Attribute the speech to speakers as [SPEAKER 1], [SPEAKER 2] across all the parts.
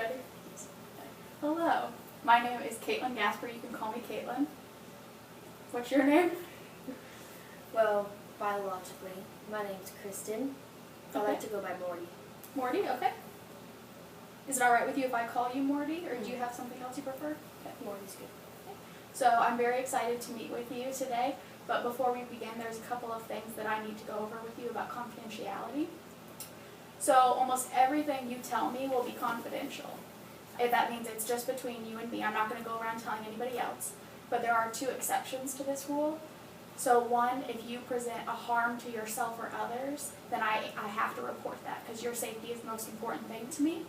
[SPEAKER 1] Ready? Hello, my name is Caitlin Gasper. You can call me Caitlin. What's your name?
[SPEAKER 2] Well, biologically, my name's Kristen. I like to go by Morty.
[SPEAKER 1] Morty, okay. Is it alright with you if I call you Morty, or do you have something else you prefer?
[SPEAKER 2] Okay. Morty's good.
[SPEAKER 1] Okay. So I'm very excited to meet with you today, but before we begin, there's a couple of things that I need to go over with you about confidentiality. So almost everything you tell me will be confidential. If that means it's just between you and me. I'm not going to go around telling anybody else. But there are two exceptions to this rule. So one, if you present a harm to yourself or others, then I have to report that because your safety is the most important thing to me.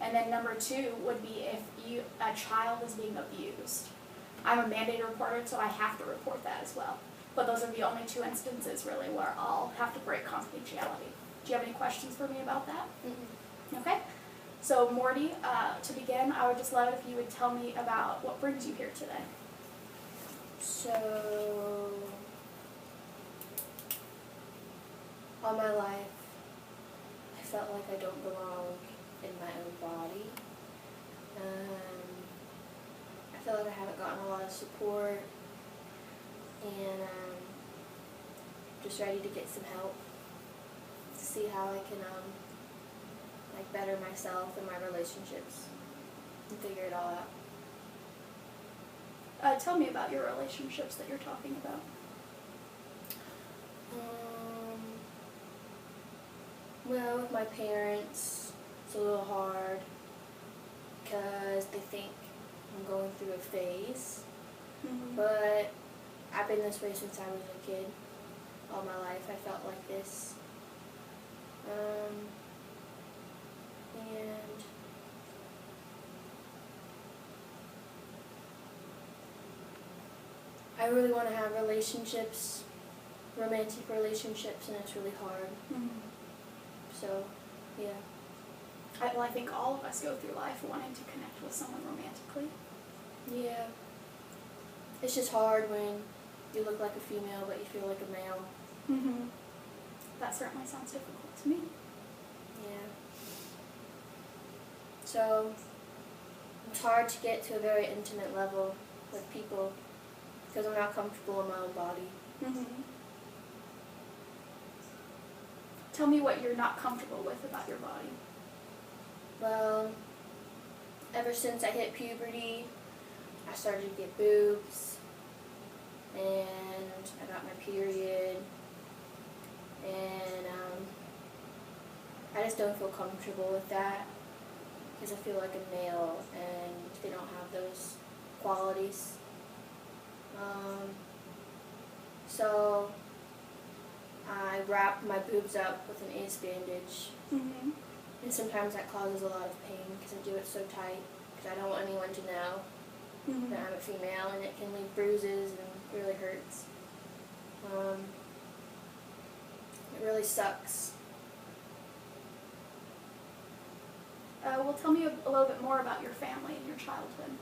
[SPEAKER 1] And then number two would be if a child is being abused. I'm a mandated reporter, so I have to report that as well. But those are the only two instances really where I'll have to break confidentiality. Do you have any questions for me about that?
[SPEAKER 2] Mm-hmm.
[SPEAKER 1] Okay. So Morty, to begin, I would just love it if you would tell me about what brings you here today.
[SPEAKER 2] So, all my life, I felt like I don't belong in my own body. I feel like I haven't gotten a lot of support, and just ready to get some help to see how I can like better myself and my relationships and figure it all out.
[SPEAKER 1] Tell me about your relationships that you're talking about.
[SPEAKER 2] Well, with my parents, it's a little hard because they think I'm going through a phase.
[SPEAKER 1] Mm-hmm.
[SPEAKER 2] But I've been this way since I was a kid. All my life I felt like this. And I really want to have relationships, romantic relationships, and it's really hard.
[SPEAKER 1] Mm-hmm.
[SPEAKER 2] So, yeah.
[SPEAKER 1] I think all of us go through life wanting to connect with someone romantically.
[SPEAKER 2] Yeah. It's just hard when you look like a female but you feel like a male.
[SPEAKER 1] Mm-hmm. That certainly sounds difficult to me.
[SPEAKER 2] Yeah. So, it's hard to get to a very intimate level with people because I'm not comfortable in my own body.
[SPEAKER 1] Mm-hmm. Tell me what you're not comfortable with about your body.
[SPEAKER 2] Well, ever since I hit puberty, I started to get boobs, and I got my period, and I just don't feel comfortable with that because I feel like a male and they don't have those qualities. So I wrap my boobs up with an ace bandage.
[SPEAKER 1] Mm-hmm.
[SPEAKER 2] And sometimes that causes a lot of pain because I do it so tight because I don't want anyone to know that I'm a female, and it can leave bruises and it really hurts. It really sucks.
[SPEAKER 1] Well, tell me a little bit more about your family and your childhood.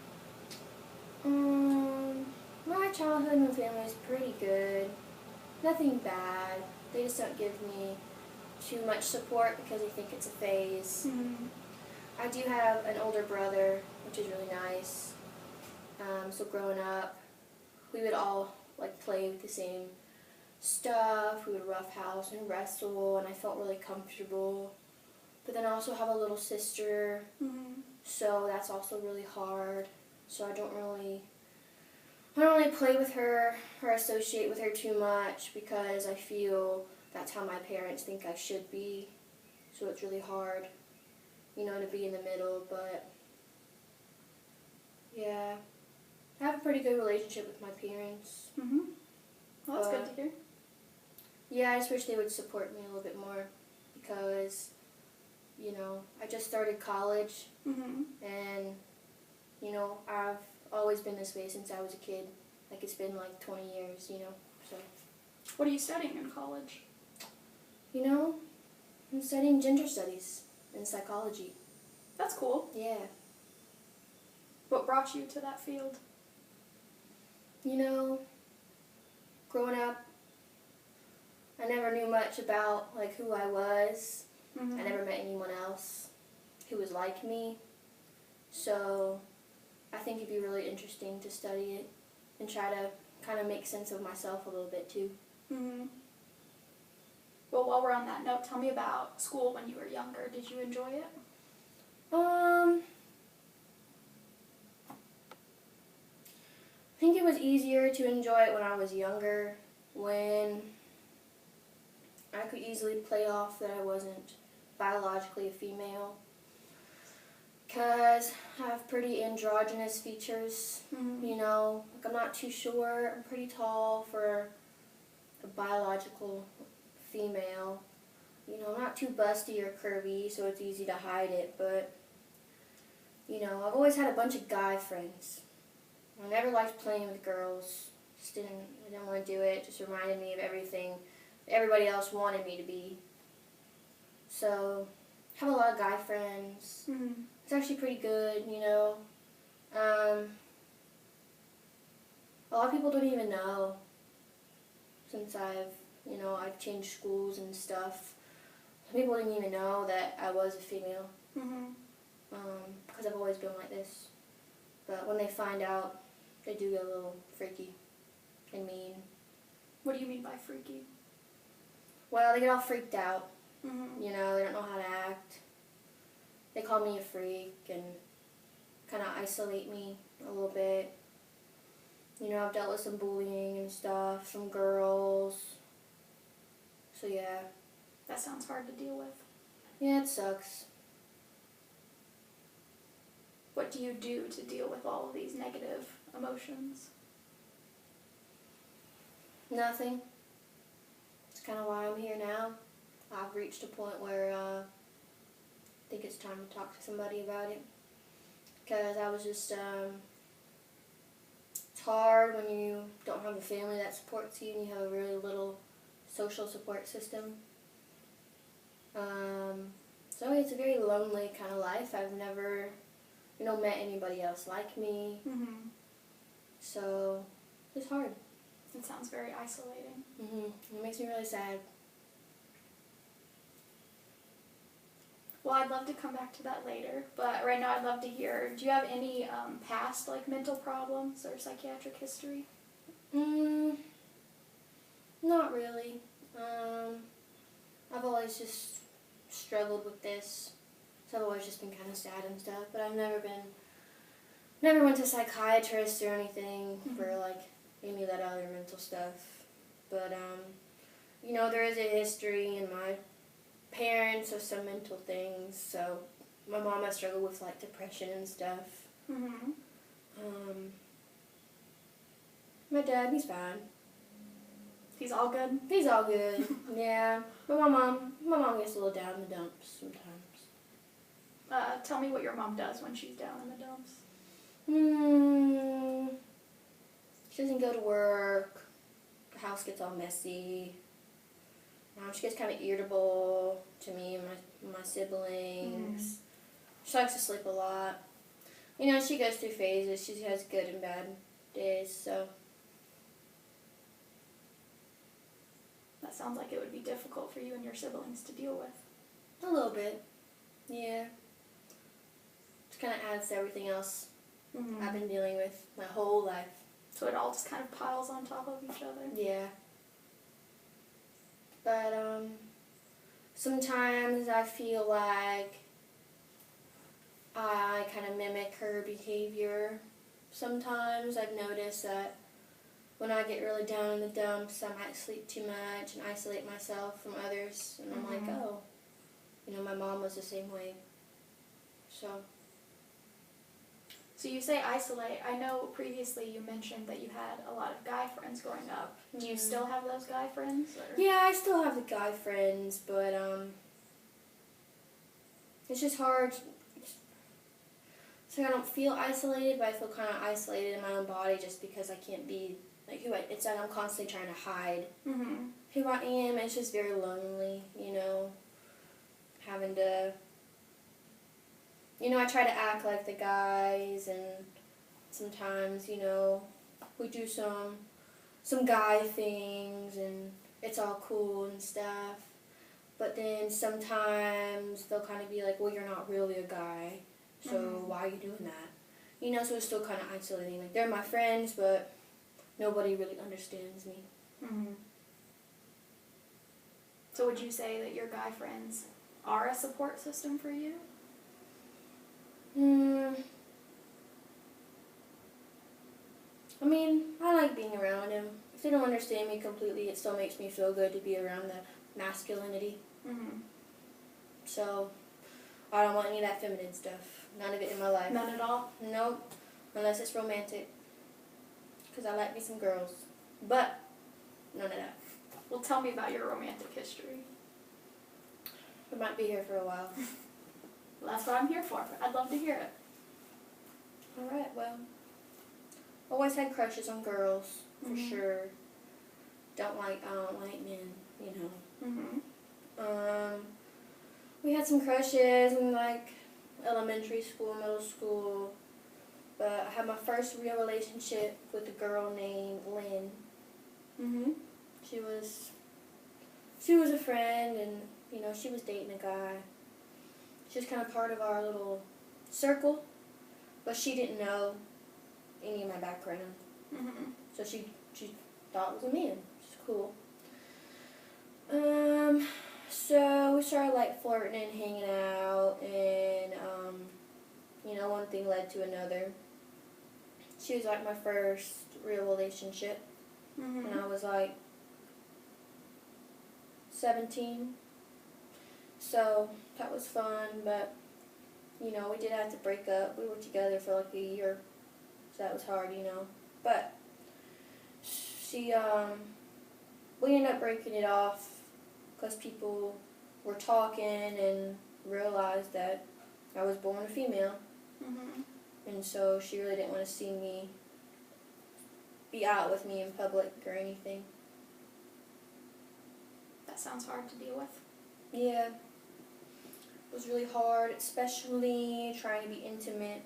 [SPEAKER 2] My childhood and family is pretty good. Nothing bad. They just don't give me too much support because they think it's a phase.
[SPEAKER 1] Mm-hmm.
[SPEAKER 2] I do have an older brother, which is really nice. So growing up, we would all like play with the same stuff. We would roughhouse and wrestle, and I felt really comfortable. But then I also have a little sister, so that's also really hard. So I don't really play with her or associate with her too much because I feel that's how my parents think I should be. So it's really hard, to be in the middle. But yeah, I have a pretty good relationship with my parents.
[SPEAKER 1] Mm-hmm. Well, that's good to hear.
[SPEAKER 2] Yeah, I just wish they would support me a little bit more because, I just started college, and, I've always been this way since I was a kid. Like, it's been like 20 years, so.
[SPEAKER 1] What are you studying in college?
[SPEAKER 2] I'm studying gender studies and psychology.
[SPEAKER 1] That's cool.
[SPEAKER 2] Yeah.
[SPEAKER 1] What brought you to that field?
[SPEAKER 2] Growing up, I never knew much about, who I was. I never met anyone else who was like me. So I think it'd be really interesting to study it and try to kind of make sense of myself a little bit too.
[SPEAKER 1] Mm-hmm. Well, while we're on that note, tell me about school when you were younger. Did you enjoy it?
[SPEAKER 2] I think it was easier to enjoy it when I was younger, when I could easily play off that I wasn't biologically a female, because I have pretty androgynous features,
[SPEAKER 1] Mm-hmm.
[SPEAKER 2] you know, like I'm not too sure, I'm pretty tall for a biological female, you know, I'm not too busty or curvy, so it's easy to hide it, but, you know, I've always had a bunch of guy friends. I never liked playing with girls, I didn't want to do it, it just reminded me of everything everybody else wanted me to be. So, I have a lot of guy friends.
[SPEAKER 1] Mm-hmm.
[SPEAKER 2] It's actually pretty good, you know. A lot of people don't even know, since I've changed schools and stuff. Some people didn't even know that I was a female,
[SPEAKER 1] Mm-hmm.
[SPEAKER 2] because I've always been like this. But when they find out, they do get a little freaky and mean.
[SPEAKER 1] What do you mean by freaky?
[SPEAKER 2] Well, they get all freaked out.
[SPEAKER 1] Mm-hmm.
[SPEAKER 2] You know, they don't know how to act. They call me a freak and kind of isolate me a little bit. You know, I've dealt with some bullying and stuff, some girls. So yeah.
[SPEAKER 1] That sounds hard to deal with.
[SPEAKER 2] Yeah, it sucks.
[SPEAKER 1] What do you do to deal with all of these negative emotions?
[SPEAKER 2] Nothing. It's kind of why I'm here now. I've reached a point where I think it's time to talk to somebody about it. Because I was just, it's hard when you don't have a family that supports you and you have a really little social support system. So it's a very lonely kind of life. I've never, met anybody else like me.
[SPEAKER 1] Mm-hmm.
[SPEAKER 2] So it's hard.
[SPEAKER 1] It sounds very isolating.
[SPEAKER 2] It makes me really sad.
[SPEAKER 1] Well, I'd love to come back to that later, but right now I'd love to hear, do you have any past mental problems or psychiatric history?
[SPEAKER 2] Not really. I've always just struggled with this. So I've always just been kind of sad and stuff, but I've never went to a psychiatrist or anything for any of that other mental stuff. But, there is a history in my parents of some mental things, so my mom has struggled with depression and stuff.
[SPEAKER 1] Mm-hmm.
[SPEAKER 2] My dad, he's fine.
[SPEAKER 1] He's all good?
[SPEAKER 2] He's all good, yeah. But my mom gets a little down in the dumps sometimes.
[SPEAKER 1] Tell me what your mom does when she's down in the dumps.
[SPEAKER 2] She doesn't go to work. The house gets all messy. She gets kind of irritable to me and my siblings. She likes to sleep a lot. She goes through phases. She has good and bad days, so.
[SPEAKER 1] That sounds like it would be difficult for you and your siblings to deal with.
[SPEAKER 2] A little bit, yeah. Just kind of adds to everything else I've been dealing with my whole life.
[SPEAKER 1] So it all just kind of piles on top of each other?
[SPEAKER 2] Yeah. But, sometimes I feel like I kind of mimic her behavior. Sometimes I've noticed that when I get really down in the dumps, I might sleep too much and isolate myself from others. And I'm like, oh, my mom was the same way.
[SPEAKER 1] So you say isolate. I know previously you mentioned that you had a lot of guy friends growing up. Do you still have those guy friends? Or?
[SPEAKER 2] Yeah, I still have the guy friends, but it's just hard. So I don't feel isolated, but I feel kind of isolated in my own body just because I can't be it's like I'm constantly trying to hide who I am. It's just very lonely, having to. I try to act like the guys, and sometimes, we do some guy things, and it's all cool and stuff. But then sometimes they'll kind of be like, well, you're not really a guy, so why are you doing that? You know, so it's still kind of isolating. Like, they're my friends, but nobody really understands me.
[SPEAKER 1] Mm-hmm. So would you say that your guy friends are a support system for you?
[SPEAKER 2] I mean, I like being around them. If they don't understand me completely, it still makes me feel good to be around the masculinity.
[SPEAKER 1] Mm-hmm.
[SPEAKER 2] So, I don't want any of that feminine stuff. None of it in my life.
[SPEAKER 1] None at all?
[SPEAKER 2] Nope. Unless it's romantic. Because I like me some girls. But, none of that.
[SPEAKER 1] Well, tell me about your romantic history.
[SPEAKER 2] I might be here for a while.
[SPEAKER 1] Well, that's what I'm here for. I'd love to hear it.
[SPEAKER 2] Alright, well. Always had crushes on girls, for sure. I don't like men, you know.
[SPEAKER 1] Mm-hmm.
[SPEAKER 2] We had some crushes in like elementary school, middle school. But I had my first real relationship with a girl named Lynn.
[SPEAKER 1] Mm-hmm.
[SPEAKER 2] She was a friend, and you know, she was dating a guy. She was kind of part of our little circle, but she didn't know any of my background.
[SPEAKER 1] Mm-hmm.
[SPEAKER 2] So she thought it was a man. Which is cool. So we started like flirting and hanging out, and you know, one thing led to another. She was like my first real relationship when I was like 17. So that was fun, but you know, we did have to break up. We were together for like a year, so that was hard, you know. But we ended up breaking it off because people were talking and realized that I was born a female.
[SPEAKER 1] Mm-hmm.
[SPEAKER 2] And so she really didn't want to see me be out with me in public or anything.
[SPEAKER 1] That sounds hard to deal with.
[SPEAKER 2] Yeah. It was really hard, especially trying to be intimate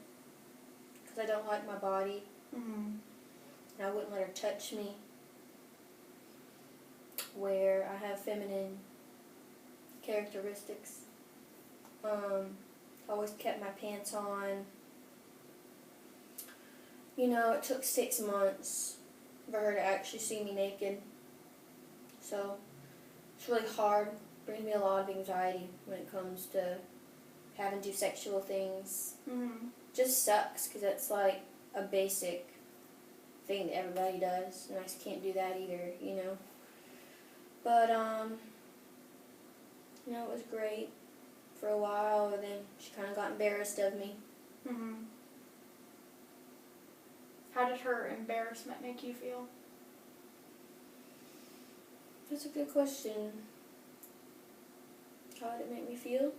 [SPEAKER 2] because I don't like my body.
[SPEAKER 1] Mm-hmm.
[SPEAKER 2] And I wouldn't let her touch me. Where I have feminine characteristics. Always kept my pants on. You know, it took 6 months for her to actually see me naked. So, it's really hard. Brings me a lot of anxiety when it comes to having to do sexual things.
[SPEAKER 1] Mm-hmm.
[SPEAKER 2] Just sucks because it's like a basic thing that everybody does, and I just can't do that either, you know. But, you know, it was great for a while, and then she kind of got embarrassed of me.
[SPEAKER 1] Mm-hmm. How did her embarrassment make you feel?
[SPEAKER 2] That's a good question. How did it make me feel?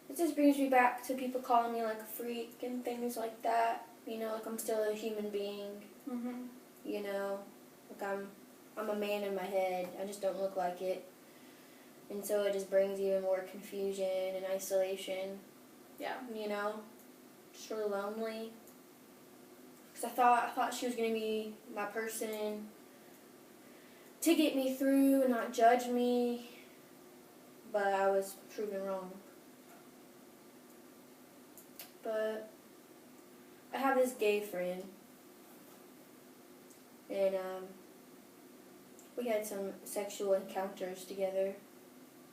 [SPEAKER 2] It just brings me back to people calling me like a freak and things like that. You know, like I'm still a human being.
[SPEAKER 1] Mm-hmm.
[SPEAKER 2] You know, like I'm a man in my head. I just don't look like it. And so it just brings even more confusion and isolation.
[SPEAKER 1] Yeah.
[SPEAKER 2] You know, just really lonely. Because I thought she was going to be my person to get me through and not judge me. But I was proven wrong. But I have this gay friend. And we had some sexual encounters together.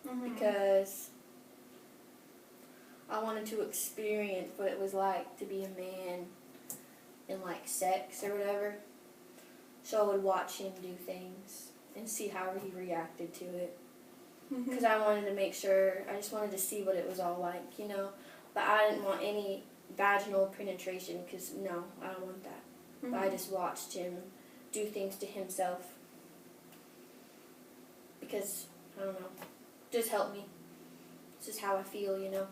[SPEAKER 1] Mm-hmm.
[SPEAKER 2] Because I wanted to experience what it was like to be a man in like sex or whatever. So I would watch him do things and see how he reacted to it. Because I wanted to make sure, I just wanted to see what it was all like, you know. But I didn't want any vaginal penetration because, no, I don't want that.
[SPEAKER 1] Mm-hmm.
[SPEAKER 2] But I just watched him do things to himself. Because, I don't know, just help me. It's just how I feel, you know.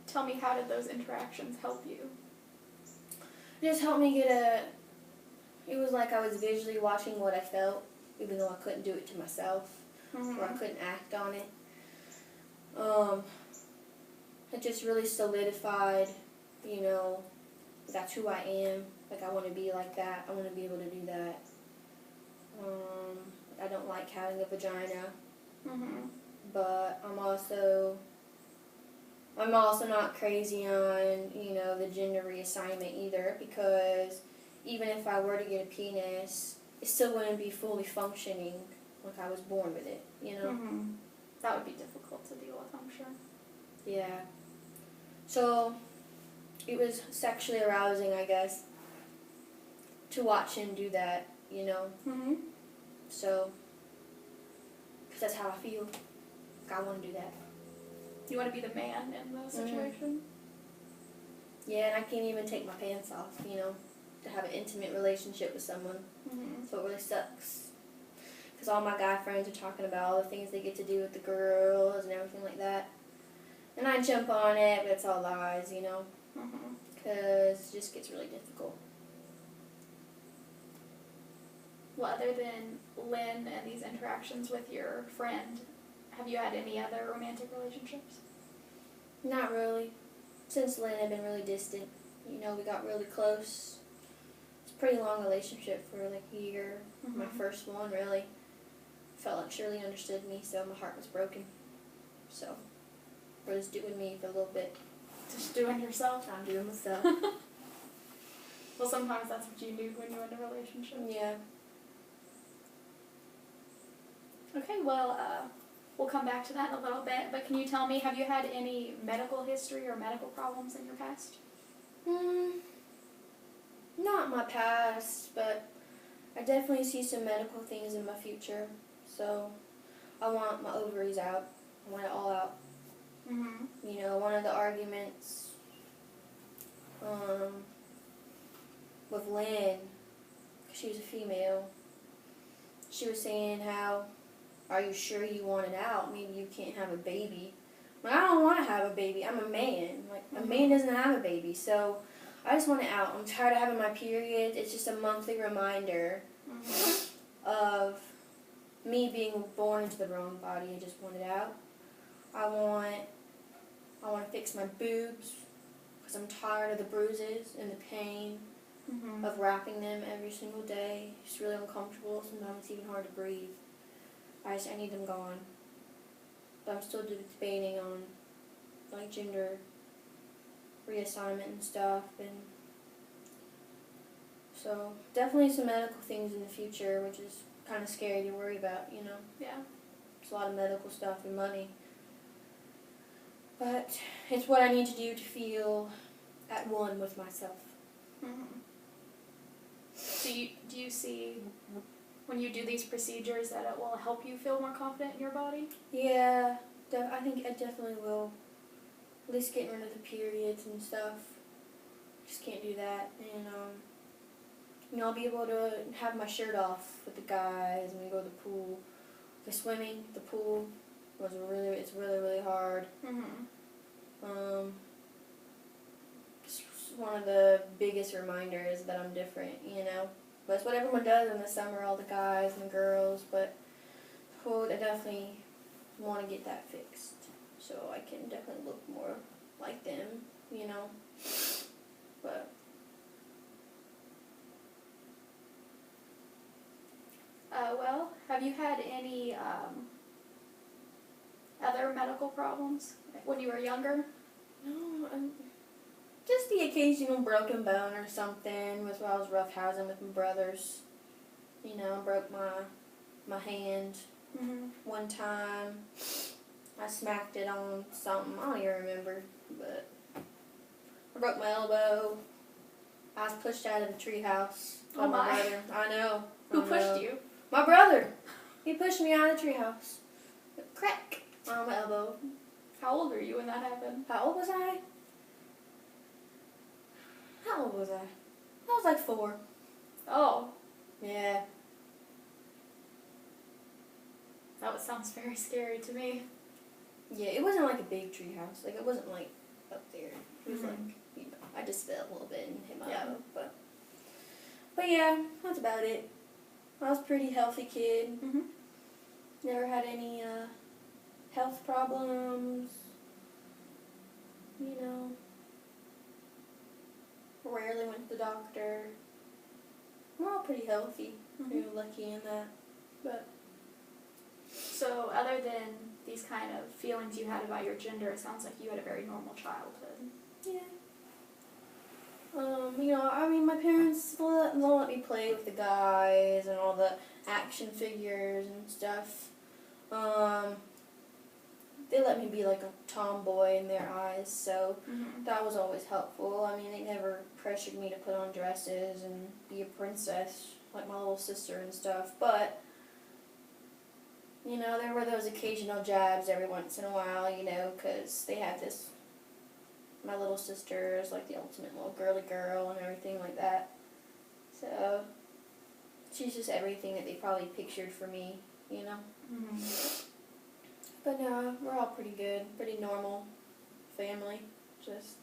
[SPEAKER 1] Tell me, how did those interactions help you?
[SPEAKER 2] It just helped me it was like I was visually watching what I felt, even though I couldn't do it to myself,
[SPEAKER 1] Mm-hmm.
[SPEAKER 2] or I couldn't act on it. It just really solidified, you know, that's who I am. Like, I want to be like that. I want to be able to do that. I don't like having a vagina.
[SPEAKER 1] Mm-hmm.
[SPEAKER 2] but I'm also not crazy on, the gender reassignment either, because even if I were to get a penis, it still wouldn't be fully functioning like I was born with it,
[SPEAKER 1] That would be difficult to deal with, I'm sure.
[SPEAKER 2] Yeah. So, it was sexually arousing, I guess, to watch him do that, So, because that's how I feel. Like, I want to do that.
[SPEAKER 1] You want to be the man in those situations?
[SPEAKER 2] Yeah, and I can't even take my pants off, to have an intimate relationship with someone. So it really sucks. Because all my guy friends are talking about all the things they get to do with the girls and everything like that. And I jump on it, but it's all lies, Because it just gets really difficult.
[SPEAKER 1] Well, other than Lynn and these interactions with your friend, have you had any other romantic relationships?
[SPEAKER 2] Not really. Since Lynn had been really distant. We got really close. It's a pretty long relationship for like a year. My first one, really. Felt like Shirley understood me, so my heart was broken. So, we're just doing me for a little bit.
[SPEAKER 1] Just doing yourself?
[SPEAKER 2] I'm doing myself.
[SPEAKER 1] Well, sometimes that's what you do when you're in a relationship.
[SPEAKER 2] Yeah.
[SPEAKER 1] Okay, well, we'll come back to that in a little bit, but can you tell me, have you had any medical history or medical problems in your past?
[SPEAKER 2] Not my past, but I definitely see some medical things in my future. So, I want my ovaries out. I want it all out. One of the arguments with Lynn, 'cause she was a female, she was saying how, are you sure you want it out? Maybe you can't have a baby. Well, I don't want to have a baby. I'm a man. Like, a man doesn't have a baby, so I just want it out. I'm tired of having my period. It's just a monthly reminder of me being born into the wrong body. I just want it out. I want to fix my boobs because I'm tired of the bruises and the pain of wrapping them every single day. It's really uncomfortable. Sometimes it's even hard to breathe. I need them gone. But I'm still debating on like gender reassignment and stuff, and so definitely some medical things in the future, which is kind of scary to worry about,
[SPEAKER 1] Yeah.
[SPEAKER 2] It's a lot of medical stuff and money. But it's what I need to do to feel at one with myself.
[SPEAKER 1] Do you see, when you do these procedures, that it will help you feel more confident in your body?
[SPEAKER 2] Yeah, I think I definitely will. At least getting rid of the periods and stuff. Just can't do that. And, I'll be able to have my shirt off with the guys when we go to the pool. The swimming, the pool, it's really, really hard. It's one of the biggest reminders that I'm different, But it's what everyone does in the summer, all the guys and the girls, but I definitely want to get that fixed so I can definitely look more like them, But
[SPEAKER 1] Well, have you had any other medical problems when you were younger?
[SPEAKER 2] no, just the occasional broken bone or something was when I was roughhousing with my brothers. Broke my hand one time. I smacked it on something, I don't even remember, but I broke my elbow. I was pushed out of the treehouse by my brother. I know.
[SPEAKER 1] Who pushed you?
[SPEAKER 2] My brother. He pushed me out of the treehouse. Crack on my elbow.
[SPEAKER 1] How old were you when that happened?
[SPEAKER 2] How old was I? How old was I? I was like 4.
[SPEAKER 1] Oh.
[SPEAKER 2] Yeah.
[SPEAKER 1] That sounds very scary to me.
[SPEAKER 2] Yeah, it wasn't like a big tree house. Like, it wasn't like up there. It was like, I just fell a little bit and hit my elbow. But yeah, that's about it. I was a pretty healthy kid. Never had any health problems. Rarely went to the doctor. We're all pretty healthy. Pretty lucky in that. But
[SPEAKER 1] So other than these kind of feelings you had about your gender, it sounds like you had a very normal childhood.
[SPEAKER 2] Yeah. I mean, my parents they'll let me play with the guys and all the action figures and stuff. They let me be like a tomboy in their eyes, so that was always helpful. I mean, they never pressured me to put on dresses and be a princess like my little sister and stuff, but, there were those occasional jabs every once in a while, because they have this, my little sister is like the ultimate little girly girl and everything like that. So, she's just everything that they probably pictured for me, But no, we're all pretty good, pretty normal family, just.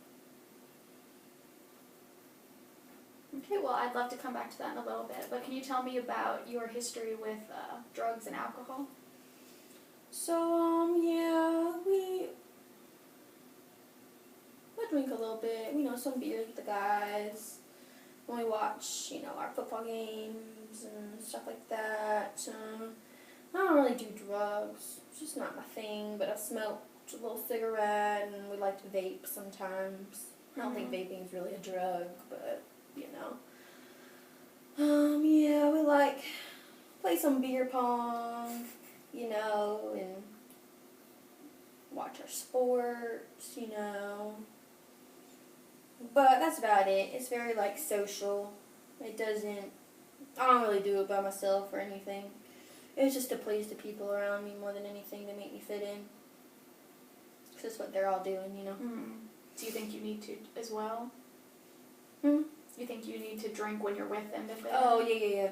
[SPEAKER 1] Okay, well, I'd love to come back to that in a little bit, but can you tell me about your history with drugs and alcohol?
[SPEAKER 2] So, yeah, we drink a little bit, some beers with the guys, when we watch, our football games and stuff like that. I don't really do drugs, it's just not my thing, but I smoked a little cigarette and we like to vape sometimes. I don't think vaping is really a drug, but, yeah, we like play some beer pong, and watch our sports, But that's about it. It's very, social. I don't really do it by myself or anything. It's just to please the people around me more than anything to make me fit in. Because that's what they're all doing,
[SPEAKER 1] Do you think you need to as well?
[SPEAKER 2] Hmm?
[SPEAKER 1] You think you need to drink when you're with them to fit in?
[SPEAKER 2] Oh, yeah.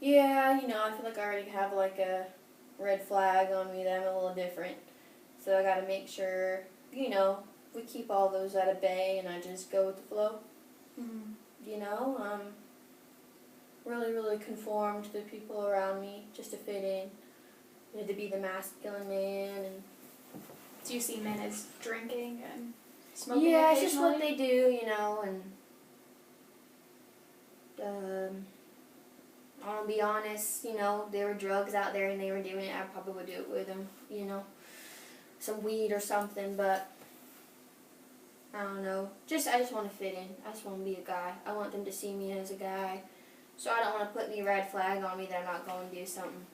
[SPEAKER 2] Yeah, I feel like I already have, a red flag on me that I'm a little different. So I gotta make sure, we keep all those at a bay and I just go with the flow. Really, really conform to the people around me just to fit in. To be the masculine man. And
[SPEAKER 1] do you see men as drinking and smoking
[SPEAKER 2] yeah, it's just what
[SPEAKER 1] occasionally?
[SPEAKER 2] they do, and I'll be honest, there were drugs out there and they were doing it, I probably would do it with them, some weed or something, but I don't know. I just want to fit in. I just want to be a guy. I want them to see me as a guy. So I don't want to put the red flag on me that I'm not going to do something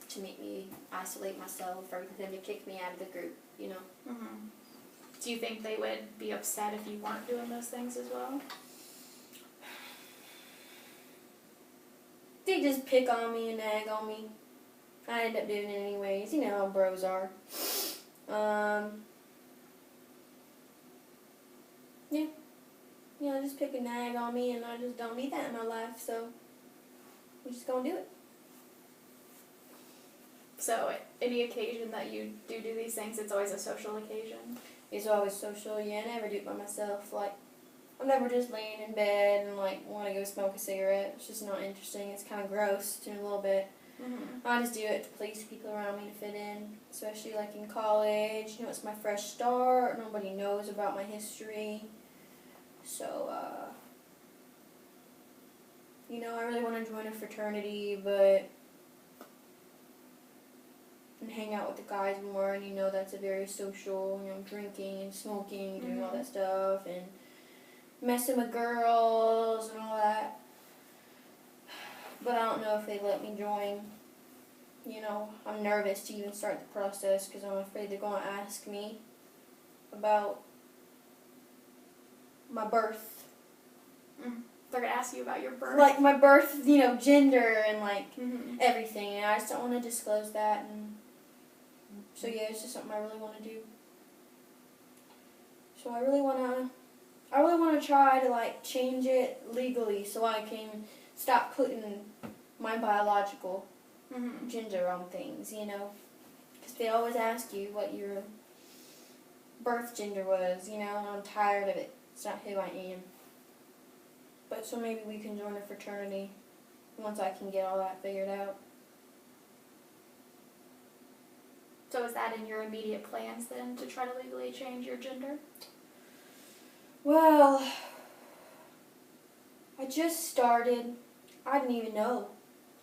[SPEAKER 2] to make me isolate myself or for them to kick me out of the group,
[SPEAKER 1] Do you think they would be upset if you weren't doing those things as well?
[SPEAKER 2] They just pick on me and nag on me. I end up doing it anyways. You know how bros are. Yeah. Just pick a nag on me, and I just don't need that in my life, so we're just gonna do it.
[SPEAKER 1] So, any occasion that you do these things, it's always a social occasion?
[SPEAKER 2] It's always social, yeah. I never do it by myself. I'm never just laying in bed and, want to go smoke a cigarette. It's just not interesting. It's kind of gross to me a little bit. I just do it to please people around me to fit in, especially, in college. It's my fresh start. Nobody knows about my history. So, I really want to join a fraternity, and hang out with the guys more, and that's a very social, drinking and smoking, doing all that stuff, and messing with girls and all that. But I don't know if they let me join. I'm nervous to even start the process because I'm afraid they're going to ask me about my birth.
[SPEAKER 1] They're going to ask you about your birth?
[SPEAKER 2] My birth, gender and, everything. And I just don't want to disclose that. And so, yeah, it's just something I really want to do. So I really want to try to, change it legally so I can stop putting my biological gender on things, Because they always ask you what your birth gender was, and I'm tired of it. It's not who I am. But so maybe we can join a fraternity once I can get all that figured out.
[SPEAKER 1] So is that in your immediate plans then, to try to legally change your gender?
[SPEAKER 2] Well, I just started. I didn't even know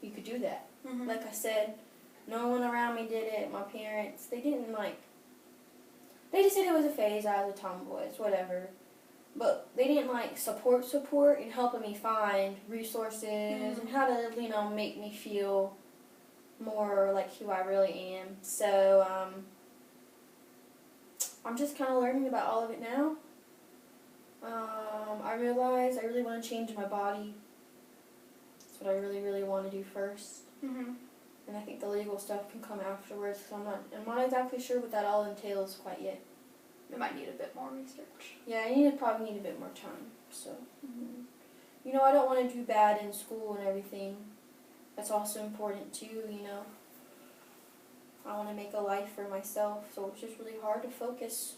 [SPEAKER 2] you could do that. Like I said, No one around me did it. My parents, they didn't they just said it was a phase. I was a tomboy. It's whatever. But they didn't support and helping me find resources and how to, make me feel more like who I really am. So, I'm just kind of learning about all of it now. I realize I really want to change my body. That's what I really, really want to do first.
[SPEAKER 1] Mhm.
[SPEAKER 2] And I think the legal stuff can come afterwards, because I'm not exactly sure what that all entails quite yet.
[SPEAKER 1] It might need a bit more research.
[SPEAKER 2] Yeah, I probably need a bit more time. So, I don't want to do bad in school and everything. That's also important too, I want to make a life for myself, so it's just really hard to focus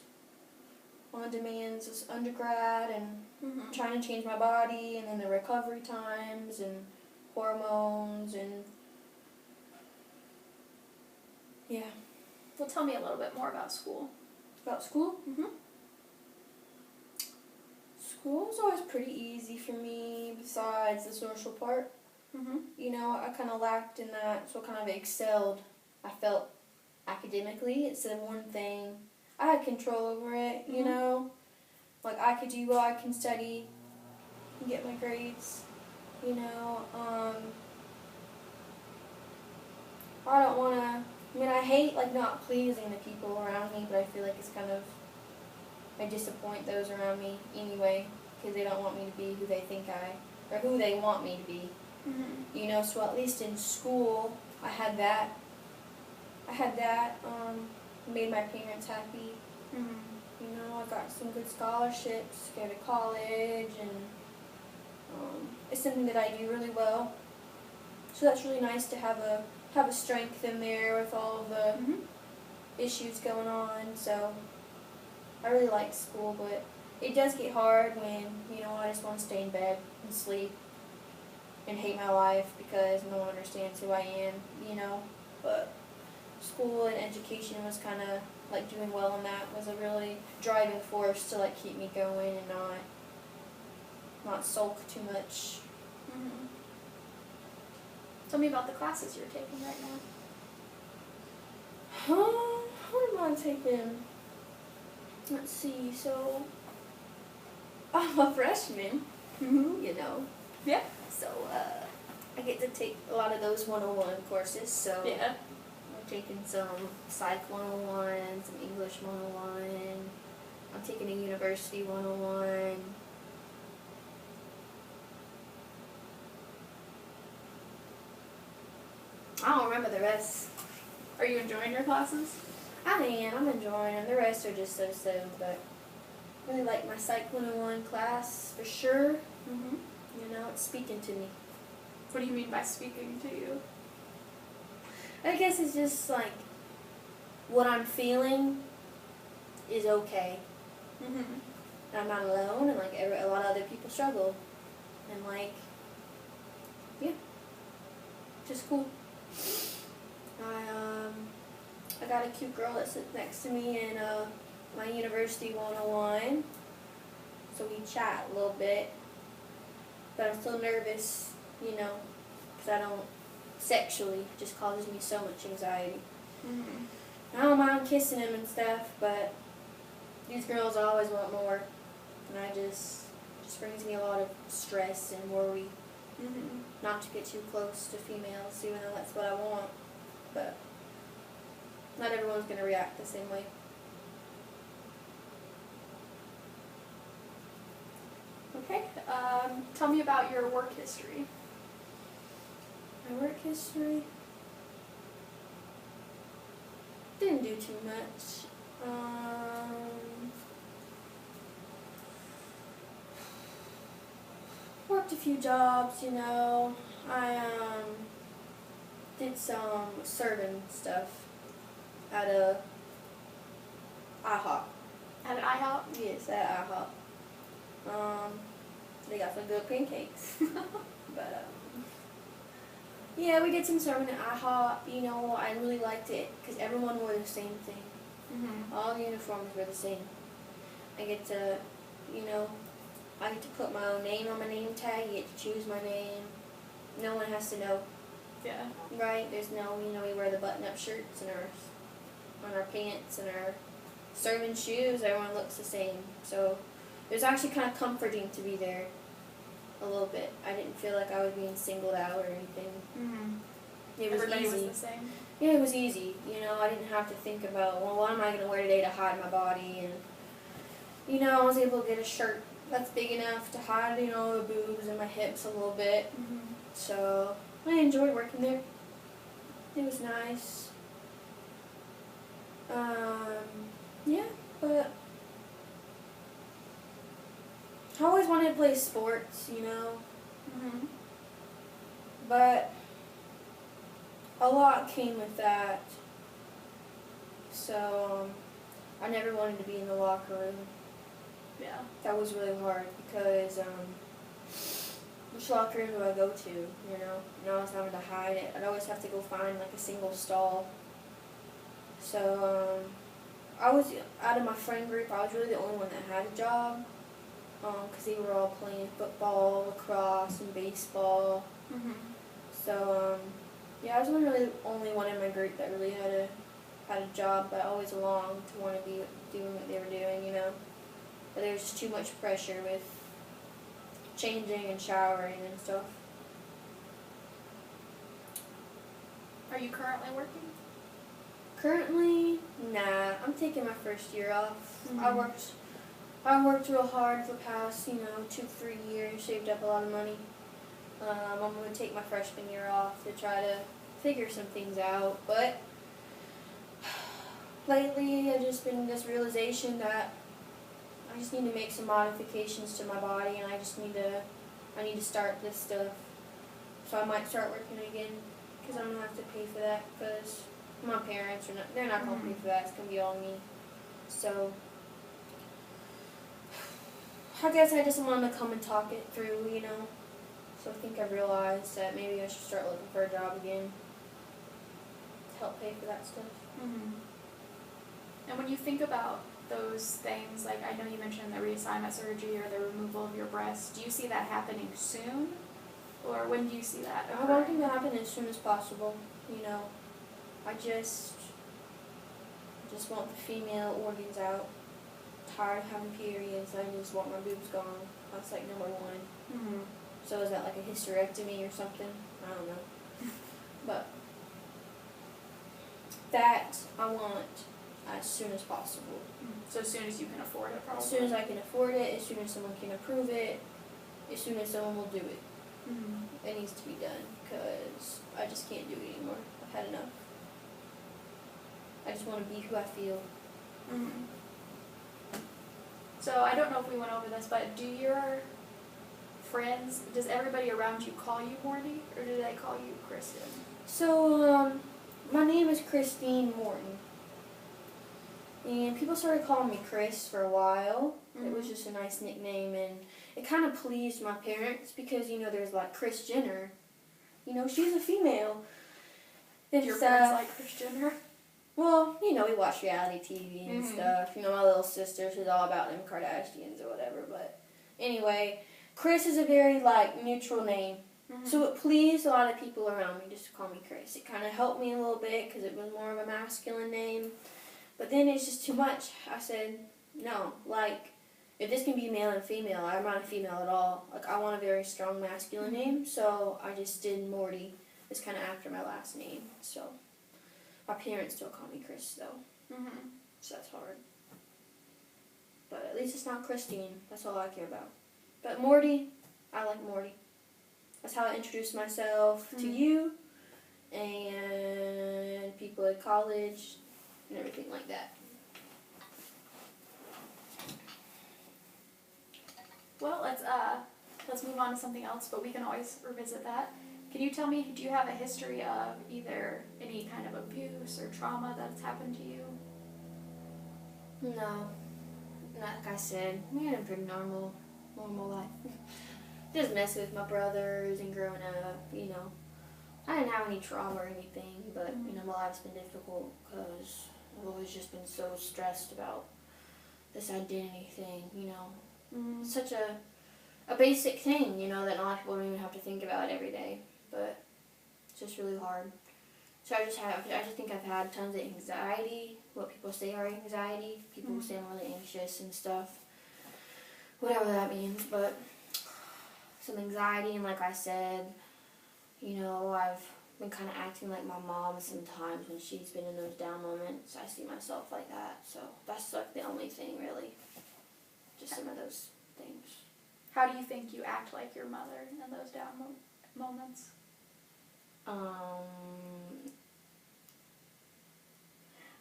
[SPEAKER 2] on the demands as undergrad and trying to change my body, and then the recovery times and hormones and yeah.
[SPEAKER 1] Well, tell me a little bit more about school.
[SPEAKER 2] About school?
[SPEAKER 1] Mhm.
[SPEAKER 2] School was always pretty easy for me, besides the social part.
[SPEAKER 1] Mhm.
[SPEAKER 2] I kind of lacked in that, so I kind of excelled. I felt academically. It's the one thing I had control over it, Like, I could do well, I can study and get my grades, I don't want to, I hate, not pleasing the people around me, but I feel like it's kind of, I disappoint those around me anyway, because they don't want me to be who they think or who they want me to be.
[SPEAKER 1] Mhm.
[SPEAKER 2] So at least in school, I had that, made my parents happy.
[SPEAKER 1] Mhm.
[SPEAKER 2] I got some good scholarships, go to college, and it's something that I do really well. So that's really nice to have a strength in there with all the
[SPEAKER 1] Mhm.
[SPEAKER 2] issues going on. So I really like school, but it does get hard when, I just want to stay in bed and sleep and hate my life because no one understands who I am, But school and education was kind of, doing well in that was a really driving force to, keep me going and not sulk too much.
[SPEAKER 1] Mhm. Tell me about the classes you're taking right now.
[SPEAKER 2] What am I taking? Let's see, so I'm a freshman,
[SPEAKER 1] Mhm. Yeah.
[SPEAKER 2] so I get to take a lot of those 101 courses, so
[SPEAKER 1] Yeah.
[SPEAKER 2] I'm taking some Psych 101, some English 101, I'm taking a University 101. I don't remember the rest.
[SPEAKER 1] Are you enjoying your classes?
[SPEAKER 2] I'm enjoying them. The rest are just so, but I really like my Psych 101 class for sure.
[SPEAKER 1] Mhm.
[SPEAKER 2] It's speaking to me.
[SPEAKER 1] What do you mean by speaking to you?
[SPEAKER 2] I guess it's just what I'm feeling is okay.
[SPEAKER 1] Mhm.
[SPEAKER 2] And I'm not alone, and a lot of other people struggle. And yeah, just cool. I got a cute girl that sits next to me in my University 101. So we chat a little bit. But I'm still nervous, because I don't sexually. It just causes me so much anxiety.
[SPEAKER 1] Mhm.
[SPEAKER 2] I don't mind kissing him and stuff, but these girls always want more. And I just brings me a lot of stress and worry
[SPEAKER 1] Mhm.
[SPEAKER 2] not to get too close to females, even though that's what I want. But not everyone's going to react the same way.
[SPEAKER 1] Okay. Tell me about your work history.
[SPEAKER 2] My work history? Didn't do too much. Worked a few jobs, I did some serving stuff at a IHOP.
[SPEAKER 1] At an IHOP?
[SPEAKER 2] Yes, at IHOP. They got some good pancakes. But yeah, we did some serving at IHOP. I really liked it because everyone wore the same thing.
[SPEAKER 1] Mhm.
[SPEAKER 2] All the uniforms were the same. I get to, I get to put my own name on my name tag. You get to choose my name. No one has to know
[SPEAKER 1] Yeah.
[SPEAKER 2] right? There's no, we wear the button-up shirts and on our pants and our serving shoes. Everyone looks the same. So it was actually kind of comforting to be there a little bit. I didn't feel like I was being singled out or anything.
[SPEAKER 1] Mm-hmm.
[SPEAKER 2] It was
[SPEAKER 1] Everybody
[SPEAKER 2] easy.
[SPEAKER 1] was the same.
[SPEAKER 2] Yeah, it was easy. I didn't have to think about, well, what am I going to wear today to hide my body? And, I was able to get a shirt that's big enough to hide, the boobs and my hips a little bit.
[SPEAKER 1] Mm-hmm.
[SPEAKER 2] So I enjoyed working there. It was nice. Yeah, but I always wanted to play sports,
[SPEAKER 1] Mm-hmm.
[SPEAKER 2] but a lot came with that. So I never wanted to be in the locker room.
[SPEAKER 1] Yeah.
[SPEAKER 2] That was really hard because which locker room do I go to, And I was having to hide it. I'd always have to go find like a single stall. So I was, out of my friend group, I was really the only one that had a job because they were all playing football, lacrosse, and baseball.
[SPEAKER 1] Mm-hmm.
[SPEAKER 2] So yeah, I was really the only one in my group that really had a job, but I always longed to want to be doing what they were doing, But there was just too much pressure with changing and showering and stuff.
[SPEAKER 1] Are you currently working?
[SPEAKER 2] Currently, nah. I'm taking my first year off.
[SPEAKER 1] Mm-hmm.
[SPEAKER 2] I worked real hard for the past, 2-3 years, saved up a lot of money. I'm going to take my freshman year off to try to figure some things out. But lately, I've just been this realization that I just need to make some modifications to my body, and I need to start this stuff. So I might start working again, because I'm going to have to pay for that, because my parents they're not going to pay for that. It's going to be all me. So I guess I just wanted to come and talk it through, So I think I realized that maybe I should start looking for a job again to help pay for that stuff.
[SPEAKER 1] Mm-hmm. And when you think about those things, like I know you mentioned the reassignment surgery or the removal of your breast, do you see that happening soon? Or when do you see that
[SPEAKER 2] I want it to happen as soon as possible, I just want the female organs out. Tired of having periods. I just want my boobs gone. That's like number one.
[SPEAKER 1] Mm-hmm.
[SPEAKER 2] So is that like a hysterectomy or something? I don't know. But that I want as soon as possible.
[SPEAKER 1] So as soon as you can afford it, probably?
[SPEAKER 2] As soon as I can afford it, as soon as someone can approve it, as soon as someone will do it.
[SPEAKER 1] Mm-hmm.
[SPEAKER 2] It needs to be done because I just can't do it anymore. I've had enough. I just want to be who I feel.
[SPEAKER 1] Mm-hmm. So I don't know if we went over this, but do your friends, does everybody around you call you Morty, or do they call you Kristen?
[SPEAKER 2] So, my name is Christine Morton. And people started calling me Chris for a while.
[SPEAKER 1] Mm-hmm.
[SPEAKER 2] It was just a nice nickname, and it kind of pleased my parents because, there's like Kris Jenner. She's a female. And
[SPEAKER 1] Your
[SPEAKER 2] stuff.
[SPEAKER 1] parents like Kris Jenner?
[SPEAKER 2] Well, we watch reality TV and
[SPEAKER 1] Mm-hmm.
[SPEAKER 2] stuff. My little sister, she's all about them Kardashians or whatever. But anyway, Chris is a very, neutral name.
[SPEAKER 1] Mm-hmm.
[SPEAKER 2] So it pleased a lot of people around me just to call me Chris. It kind of helped me a little bit because it was more of a masculine name. But then it's just too much. I said, no, if this can be male and female, I'm not a female at all. I want a very strong masculine name, so I just did Morty. It's kind of after my last name, so my parents still call me Chris, though.
[SPEAKER 1] Mm-hmm.
[SPEAKER 2] So that's hard. But at least it's not Christine. That's all I care about. But Morty, I like Morty. That's how I introduced myself to you and people at college and everything like that.
[SPEAKER 1] Well, let's move on to something else, but we can always revisit that. Can you tell me, do you have a history of either any kind of abuse or trauma that's happened to you?
[SPEAKER 2] No. Like I said, we had a pretty normal life. Just messing with my brothers and growing up, I didn't have any trauma or anything, but, my life's been difficult because I've always just been so stressed about this identity thing,
[SPEAKER 1] Mm-hmm.
[SPEAKER 2] It's such a basic thing, that a lot of people don't even have to think about every day, but it's just really hard. So I just think I've had tons of anxiety, what people say are anxiety. People say I'm really anxious and stuff, whatever that means, but some anxiety, and like I said, you know, I've been kind of acting like my mom sometimes when she's been in those down moments. I see myself like that, so that's like the only thing really, just some of those things.
[SPEAKER 1] How do you think you act like your mother in those down moments?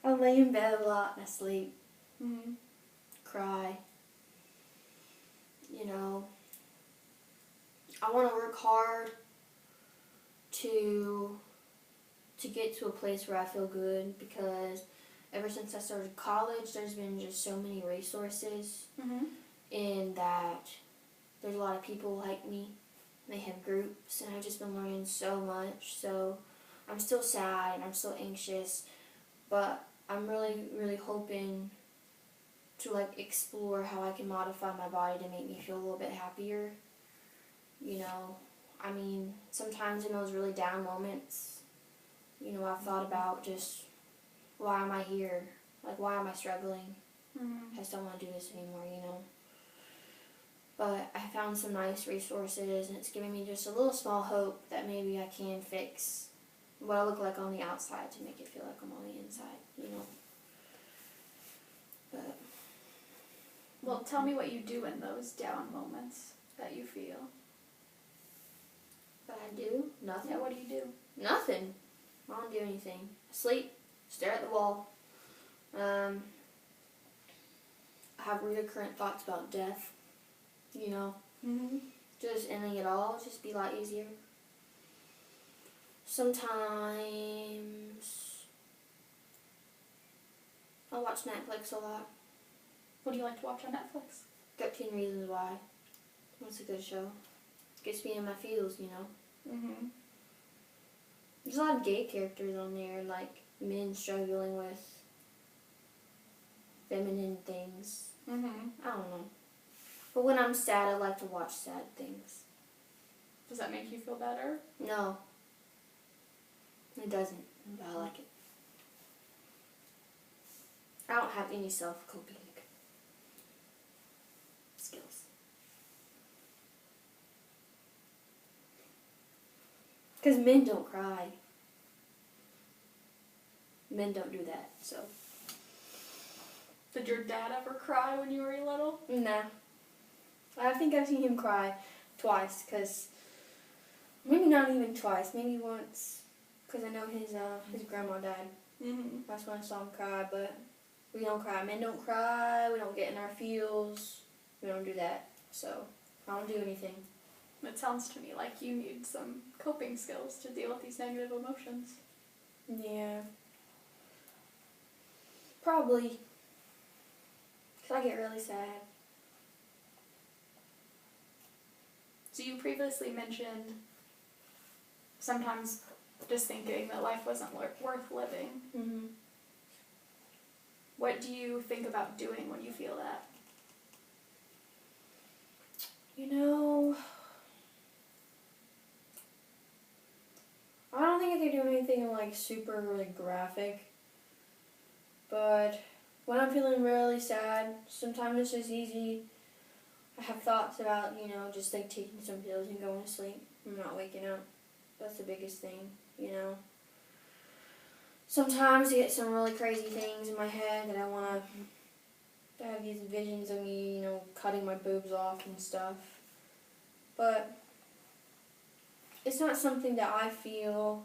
[SPEAKER 2] I lay in bed a lot and I sleep,
[SPEAKER 1] Mm-hmm.
[SPEAKER 2] cry, you know. I want to work hard to get to a place where I feel good, because ever since I started college, there's been just so many resources, in that there's a lot of people like me. They have groups, and I've just been learning so much. So I'm still sad and I'm still anxious, but I'm really, really hoping to like explore how I can modify my body to make me feel a little bit happier. You know, I mean, sometimes in those really down moments, you know, I've thought about just, why am I here? Like, why am I struggling? I just don't want to do this anymore, you know. But I found some nice resources, and it's giving me just a little small hope that maybe I can fix what I look like on the outside to make it feel like I'm on the inside, you know. But
[SPEAKER 1] Well, tell me what you do in those down moments that you feel.
[SPEAKER 2] what I do? Nothing.
[SPEAKER 1] Yeah, what do you do?
[SPEAKER 2] Nothing. I don't do anything. I sleep, stare at the wall. I have recurrent thoughts about death, you know. Just ending it all would just be a lot easier. Sometimes I watch Netflix a lot.
[SPEAKER 1] What do you like to watch on Netflix?
[SPEAKER 2] 13 Reasons Why. That's a good show. Gets me in my feels, you know. There's a lot of gay characters on there, like men struggling with feminine things. I don't know. But when I'm sad, I like to watch sad things.
[SPEAKER 1] Does that make you feel better?
[SPEAKER 2] No. It doesn't, but I like it. I don't have any self-coping skills. Because men don't cry. Men don't do that, so.
[SPEAKER 1] Did your dad ever cry when you were little?
[SPEAKER 2] Nah. I think I've seen him cry twice, because maybe not even twice, maybe once, because I know his grandma died. That's when I saw him cry, but we don't cry. Men don't cry, we don't get in our feels, we don't do that, so I don't do anything.
[SPEAKER 1] It sounds to me like you need some coping skills to deal with these negative emotions.
[SPEAKER 2] Yeah. Probably. Because I get really sad.
[SPEAKER 1] So you previously mentioned sometimes just thinking that life wasn't worth living. What do you think about doing when you feel that?
[SPEAKER 2] You know, I don't think I could do anything like super like graphic, but when I'm feeling really sad, sometimes it's just easy. I have thoughts about, you know, just like taking some pills and going to sleep. I'm not waking up. That's the biggest thing, you know. Sometimes I get some really crazy things in my head that I want to have these visions of me, you know, cutting my boobs off and stuff. But it's not something that I feel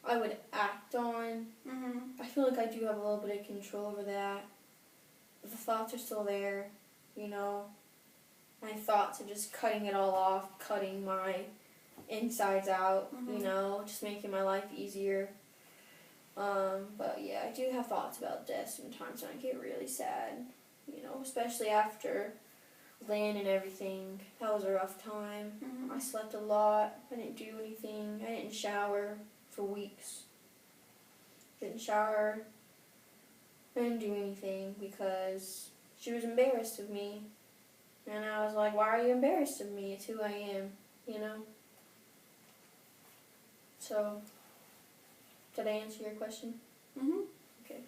[SPEAKER 2] I would act on. I feel like I do have a little bit of control over that. But the thoughts are still there, you know. My thoughts are just cutting it all off, cutting my insides out, you know, just making my life easier. But yeah, I do have thoughts about death sometimes when I get really sad, you know, especially after Lynn and everything. That was a rough time. I slept a lot. I didn't do anything. I didn't shower for weeks. Didn't shower. I didn't do anything because she was embarrassed of me. And I was like, why are you embarrassed of me? It's who I am, you know? So, did I answer your question?
[SPEAKER 1] Mm-hmm.
[SPEAKER 2] Okay.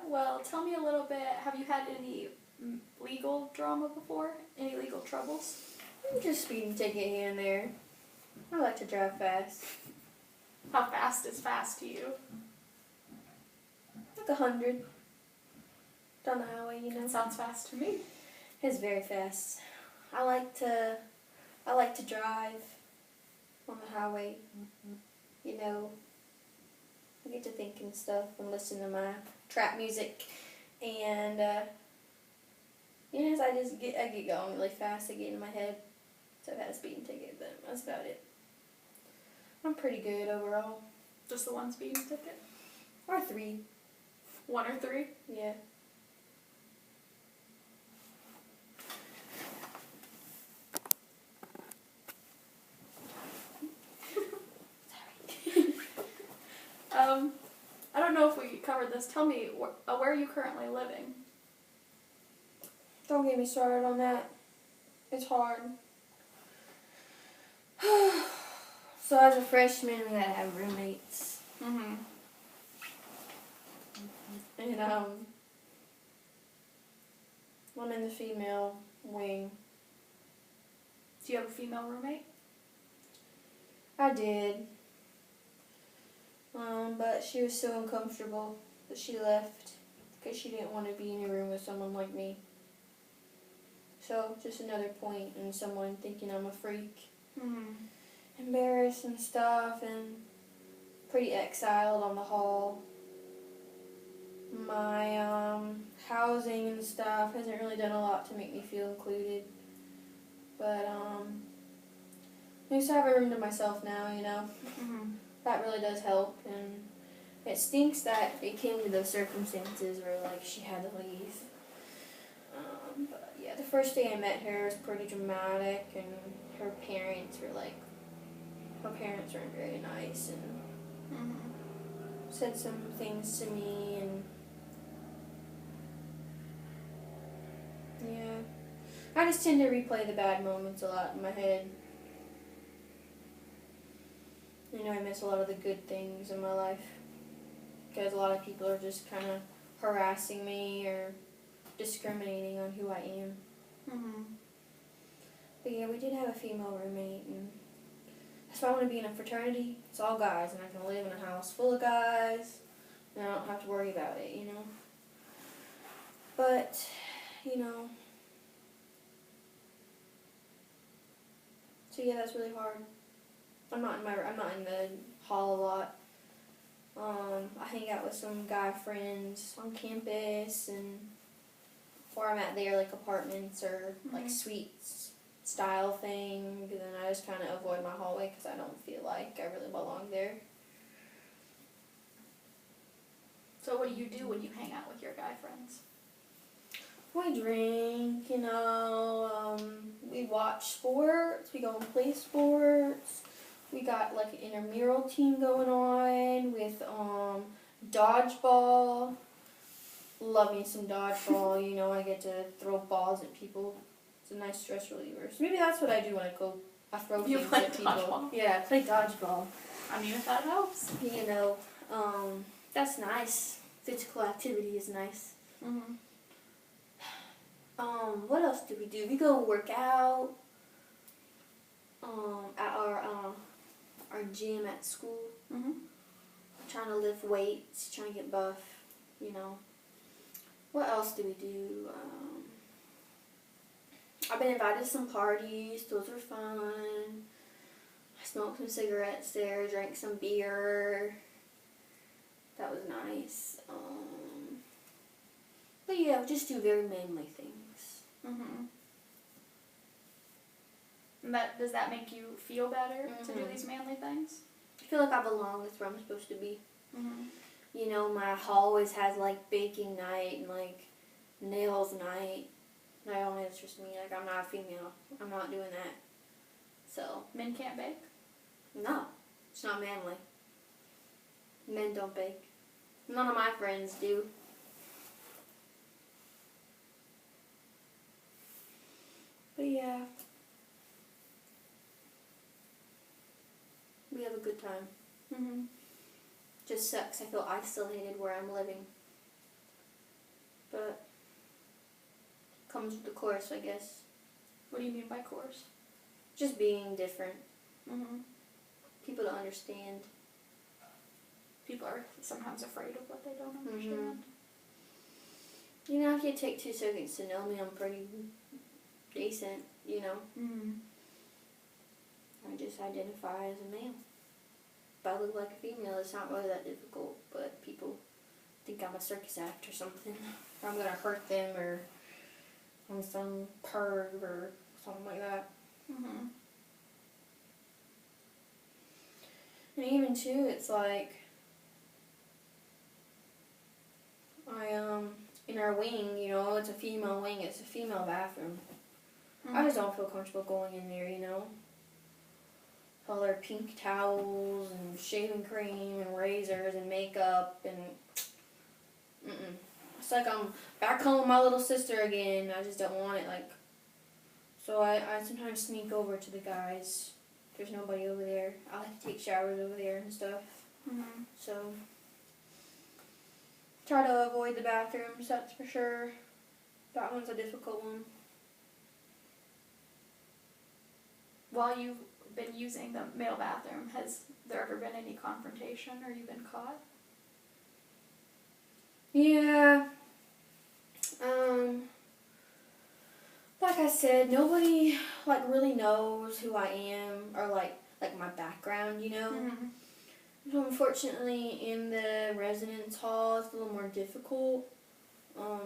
[SPEAKER 1] Well, tell me a little bit, have you had any legal drama before? Any legal troubles?
[SPEAKER 2] Just speeding ticket here and there. I like to drive fast.
[SPEAKER 1] How fast is fast to you?
[SPEAKER 2] Like 100. Down the highway, you know.
[SPEAKER 1] That sounds fast to me.
[SPEAKER 2] It's very fast. I like to drive on the highway. You know, I get to think and stuff and listen to my trap music, and yes, I get going really fast. I get in my head. So I've had a speeding ticket, but that's about it. I'm pretty good overall.
[SPEAKER 1] Just the one speeding ticket?
[SPEAKER 2] Or 3.
[SPEAKER 1] 1 or 3?
[SPEAKER 2] Yeah.
[SPEAKER 1] I don't know if we covered this. Tell me, where are you currently living?
[SPEAKER 2] Don't get me started on that. It's hard. So as a freshman, we gotta have roommates.
[SPEAKER 1] Mm-hmm.
[SPEAKER 2] And I'm in the female wing.
[SPEAKER 1] Do you have a female roommate?
[SPEAKER 2] I did. But she was so uncomfortable that she left because she didn't want to be in a room with someone like me. So just another point in someone thinking I'm a freak.
[SPEAKER 1] Mm-hmm.
[SPEAKER 2] Embarrassed and stuff, and pretty exiled on the hall. My housing and stuff hasn't really done a lot to make me feel included. But at least I have a room to myself now, you know.
[SPEAKER 1] Mm-hmm.
[SPEAKER 2] That really does help, and it stinks that it came to those circumstances where like she had to leave. But yeah, the first day I met her was pretty dramatic, and her parents weren't very nice, and
[SPEAKER 1] Mm-hmm.
[SPEAKER 2] said some things to me, and yeah, I just tend to replay the bad moments a lot in my head. You know, I miss a lot of the good things in my life because a lot of people are just kind of harassing me or discriminating on who I am.
[SPEAKER 1] Mm-hmm.
[SPEAKER 2] But yeah, we did have a female roommate, and that's why I want to be in a fraternity. It's all guys, and I can live in a house full of guys, and I don't have to worry about it, you know. But, you know, so yeah, that's really hard. I'm not in the hall a lot. I hang out with some guy friends on campus, and where I'm at there, like apartments or like suites style thing. And then I just kind of avoid my hallway because I don't feel like I really belong there.
[SPEAKER 1] So what do you do when you hang out with your guy friends?
[SPEAKER 2] We drink, you know. We watch sports. We go and play sports. We got like an intramural team going on with dodgeball. Love me some dodgeball. You know, I get to throw balls at people. It's a nice stress reliever. So maybe that's what I do when I go. I throw
[SPEAKER 1] You
[SPEAKER 2] things
[SPEAKER 1] play
[SPEAKER 2] at people.
[SPEAKER 1] dodgeball?
[SPEAKER 2] Yeah, I play dodgeball.
[SPEAKER 1] I mean, if that helps.
[SPEAKER 2] You know, that's nice. Physical activity is nice.
[SPEAKER 1] Mm-hmm.
[SPEAKER 2] What else do? We go work out. At our gym at school.
[SPEAKER 1] Mm-hmm.
[SPEAKER 2] Trying to lift weights, trying to get buff, you know. What else do we do? I've been invited to some parties. Those were fun. I smoked some cigarettes there, drank some beer. That was nice. But yeah, we just do very manly things.
[SPEAKER 1] Mm-hmm. And does that make you feel better to do these manly things?
[SPEAKER 2] I feel like I belong. That's where I'm supposed to be.
[SPEAKER 1] Mm-hmm.
[SPEAKER 2] You know, my hall always has like baking night and like nails night. No, it's just me. Like, I'm not a female. I'm not doing that. So.
[SPEAKER 1] Men can't bake?
[SPEAKER 2] No. It's not manly. Men don't bake. None of my friends do. But yeah. We have a good time.
[SPEAKER 1] Mhm.
[SPEAKER 2] Just sucks. I feel isolated where I'm living. But comes with the course, I guess.
[SPEAKER 1] What do you mean by course?
[SPEAKER 2] Just being different.
[SPEAKER 1] Mhm.
[SPEAKER 2] People don't understand.
[SPEAKER 1] People are sometimes afraid of what they don't understand.
[SPEAKER 2] You know, if you take 2 seconds to know me, I'm pretty decent, you know.
[SPEAKER 1] Mhm.
[SPEAKER 2] I just identify as a male. If I look like a female, it's not really that difficult, but people think I'm a circus act or something. Or I'm gonna hurt them, or I'm some perv or something like that.
[SPEAKER 1] Mhm.
[SPEAKER 2] And even too, it's like in our wing, you know, it's a female wing, it's a female bathroom. I just don't feel comfortable going in there, you know. All their pink towels and shaving cream and razors and makeup and it's like I'm back home with my little sister again. I just don't want it, like. So I sometimes sneak over to the guys. There's nobody over there. I like to take showers over there and stuff.
[SPEAKER 1] Mhm.
[SPEAKER 2] So try to avoid the bathrooms, that's for sure. That one's a difficult one.
[SPEAKER 1] While you've been using the male bathroom, has there ever been any confrontation or you've been caught?
[SPEAKER 2] Yeah. Like I said, nobody like really knows who I am or like my background, you know.
[SPEAKER 1] Mhm.
[SPEAKER 2] So unfortunately, in the residence hall, it's a little more difficult.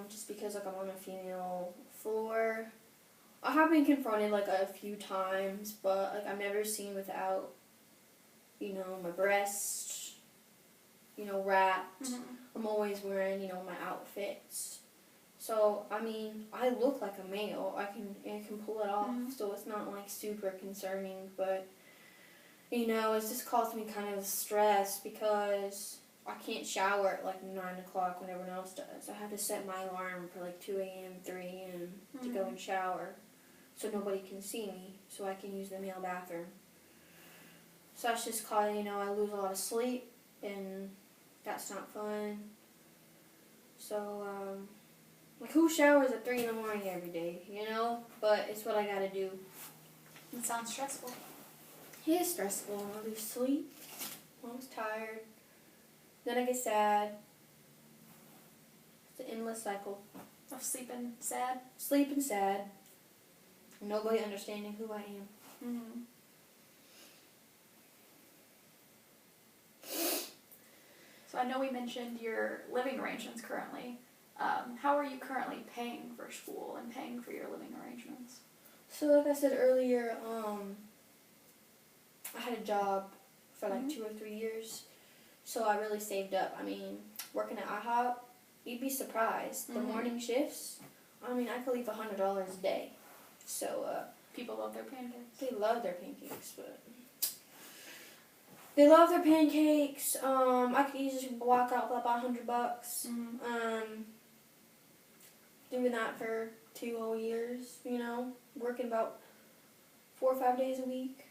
[SPEAKER 2] Just because like I'm on a female floor. I have been confronted like a few times, but like I'm never seen without, you know, my breasts, you know, wrapped.
[SPEAKER 1] Mhm.
[SPEAKER 2] I'm always wearing, you know, my outfits. So, I mean, I look like a male. I can pull it off,
[SPEAKER 1] Mhm.
[SPEAKER 2] so it's not like super concerning, but you know, it's just caused me kind of stress because I can't shower at like 9 o'clock when everyone else does. I have to set my alarm for like 2 a.m., 3 a.m. to go and shower so nobody can see me, so I can use the male bathroom. So that's just causing, you know, I lose a lot of sleep, and that's not fun. So, like, who showers at 3 in the morning every day, you know? But it's what I gotta do.
[SPEAKER 1] It sounds stressful.
[SPEAKER 2] It is stressful. I lose sleep. I'm always tired. Then I get sad. It's an endless cycle.
[SPEAKER 1] Of sleeping sad.
[SPEAKER 2] Sleep and sad. Nobody understanding who I am.
[SPEAKER 1] Mhm. So I know we mentioned your living arrangements currently. How are you currently paying for school and paying for your living arrangements?
[SPEAKER 2] So like I said earlier, I had a job for like 2 or 3 years. So I really saved up. I mean, working at IHOP, you'd be surprised. The morning shifts, I mean, I could leave $100 a day. So,
[SPEAKER 1] People love their pancakes.
[SPEAKER 2] they love their pancakes, but they love their pancakes. I could easily block out about $100. Doing that for 2 whole years, you know, working about 4 or 5 days a week.